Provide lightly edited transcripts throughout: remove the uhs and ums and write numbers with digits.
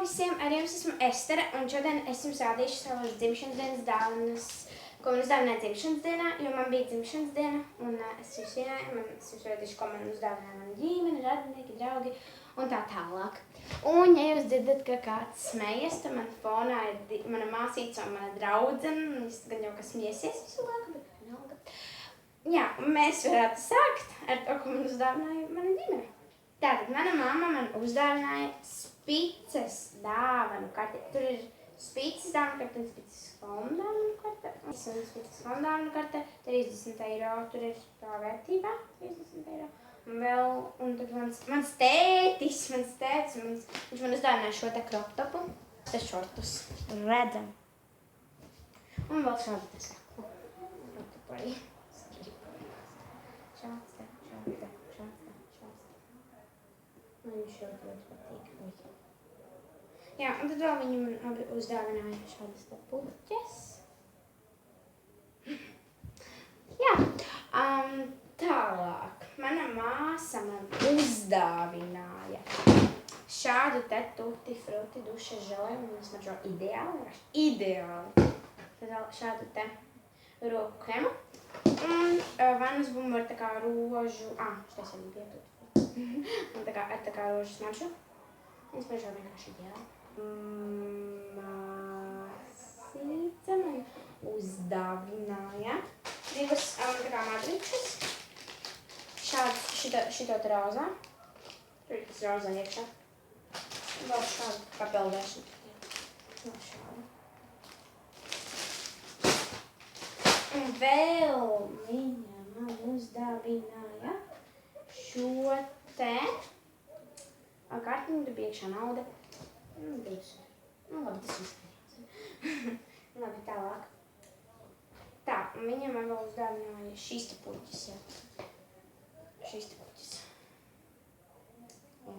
visiem, ar jums esmu Estere, un šodien es jums rādīšu savas dzimšanas dienas dāvanas, ko man uzdāvināja dzimšanas dienā, jo man bija dzimšanas diena, un es jums vienāju, es jums rādīšu, ko man uzdāvināja mana ģimene, radinieki, draugi, un tā tālāk. Un, ja jūs dzirdat, ka kāds smejas, tad man fonā ir mana māsīca un mana draudzene, un es gan jau kas smiesies visu laiku, bet vienalga. Jā, un mēs varētu sākt ar to, ko man uzdāvināja mana ģimene. Tātad mana mamma man uzdāvināja spices dāvanu karti. Tur ir spices dāvanu karte un spices fondāvanu karte. Un spices fondāvanu karte 30 eiro. Tur ir tā vērtībā 30 eiro. Un vēl, un tur mans tētis, viņš man uzdāvināja šo te crop topu. Te šortus. Redzam. Un vēl šādu te saku. Crop topu arī. Šāds te. Man viņš ļoti patīk. Jā, un tad vēl viņi man abi uzdāvināja šādas te puķes. Jā, tālāk. Mana māsa man uzdāvināja šādu te tutti frutti duša žele, un es maržo ideāli. Tad vēl šādu te roku kremu. Un vanas bumbu ar tā kā rožu, šitais arī bija tutti. Un ar tā kā rožu smaržu. Es maržo vienkārši ideāli. Māsīca man uzdāvināja divas tā kā madričas. Šito te rozā. Tur ir tas rozā iekšā. Vēl šādu papeldēšanu. Vēl šādu. Un vēl viņa man uzdāvināja šo te kartiņu, tur bija iekšā nauda. Labi, tas vispār. Labi, tālāk. Tā, un viņa man vēl uzdāvināja šīs te puķis, jā. Šīs te puķis. Jā.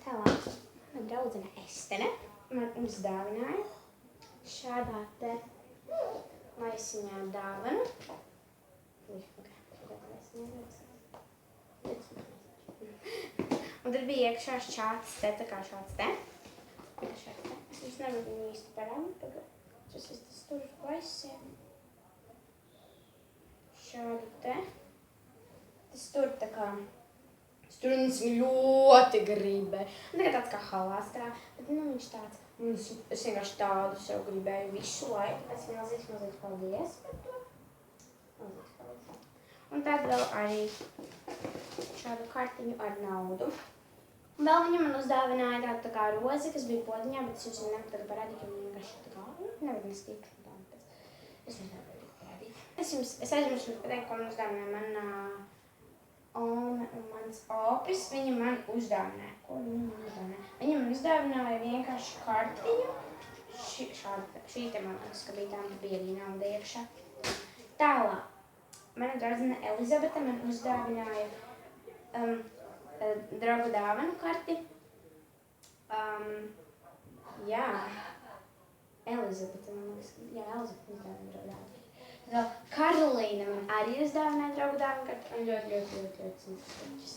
Tālāk, man draudzene Estere man uzdāvināja šādā te maisiņā dāvanu. Un tad bija iekšā šāds te, tā kā šāds te. Es jums nevaru viņu īsti parādīt tagad. Tas tur plaisiem. Šādu te. Tas tur tā kā. Tas tur un es ļoti gribēju. Un tagad tāds kā halāstrā. Bet viņš tāds. Es vienkārši tādu sev gribēju visu laiku. Tas milzīgs paldies par to. Milzīgs paldies. Un tad vēl arī šādu kartiņu ar naudu. Un vēl viņa man uzdāvināja tādu tā kā rozi, kas bija podiņā, bet es jums viņu nevaru tagad parādīt, jo viņa vienkārši tā kā nevar neskīt. Es jums nevaru parādīt. Es aizmirsu pateikt, ko man uzdāvināja mana Ome un mans opis. Viņa man uzdāvināja. Ko viņa man uzdāvināja? Viņa man uzdāvināja vienkārši kartiņu. Šī te man liekas, ka bija tā, bija arī nauda iekšā. Tālāk. Mana draudzene Elizabete man uzdāvināja draugu dāvanu karti. Jā. Elizabete, man liekas. Jā, Elizabete uzdāvināja draugu dāvanu karti. Tad Karolīna man arī uzdāvināja draugu dāvanu karti. Un ļoti smuks puķis.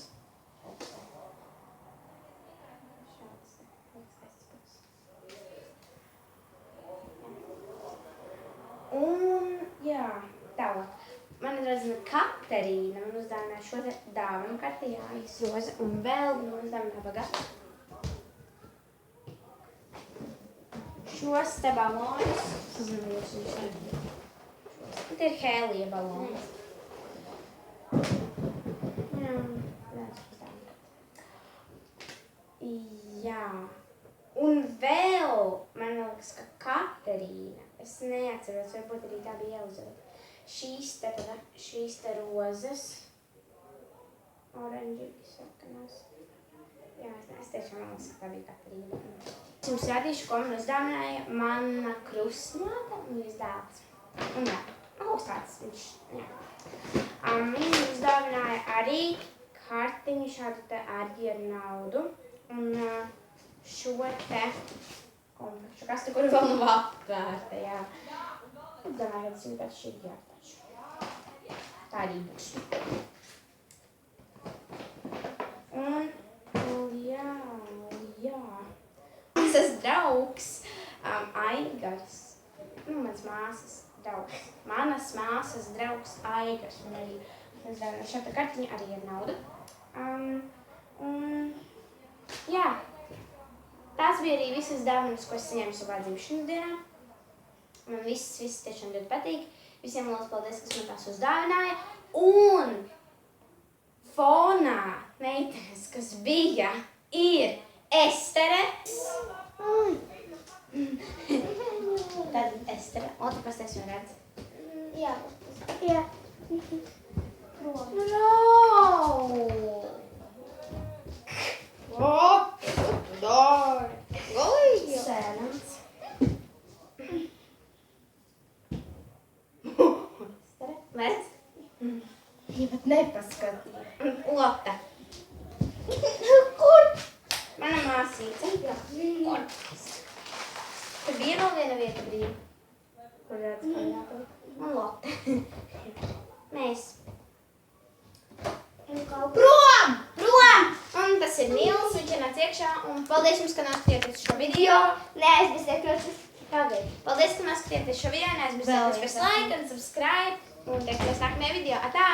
Un, jā, tālāk. Mana draudzene Katerīna man uzdāvināja šo te dāvanu karti, jā, izroza, un vēl man uzdāvināja bagātu. Šos te balonus. Es nezinu, jūs viņš ir. Te ir hēlija baloni. Jā, jā. Un vēl, man liekas, ka Katerīna, es neatceros, varbūt arī tā bija Elizabete. Šīs te rozes, oranžīgi sarkanās. Jā, es tiešām man liekas, ka tā bija Katerīna. Es jums rādīšu, ko man uzdāvināja mana krustmāte un viņas dēls. Un jā, tāds viņš, jā. Viņa uzdāvināja arī kartiņu šādu te arī ar naudu. Un šo te konfekšu kastu, kuru vēl nav atvērta, jā. Domāju, ka tas ir pēc šī jātaču. Tā arī būs. Un, jā. Visas draugs Aigars. Manas māsas draugs. Manas māsas draugs Aigars. Un arī šāda kartiņa arī ar naudu. Jā. Tās bija arī visas dāvanas, ko es saņēmu savā dzimšanas dienā. Man viss tiešām ļoti patīk. Visiem liels paldies, kas man tās uzdāvināja. Un fonā meitenes, kas bija, ir Estere. Tad Estere. O, tu pasties un redz. Jā. Sēnams. Redz? Ja pat nepaskatīja. Lotte. Kur? Mana māsīca. Kur? Tur bija vēl viena vieta brīva. Kur redz, ko jāpaliek. Un Lotte. Mēs. Prom! Un tas ir Nils, viņš ir nāc iekšā. Un paldies jums, ka noskatījāties šo video. Neaizmirstiet, Paldies, ka noskatījāties šo video. Neaizmirstiet par like un subscribe. Un tiekamies nākamajā video. Atā!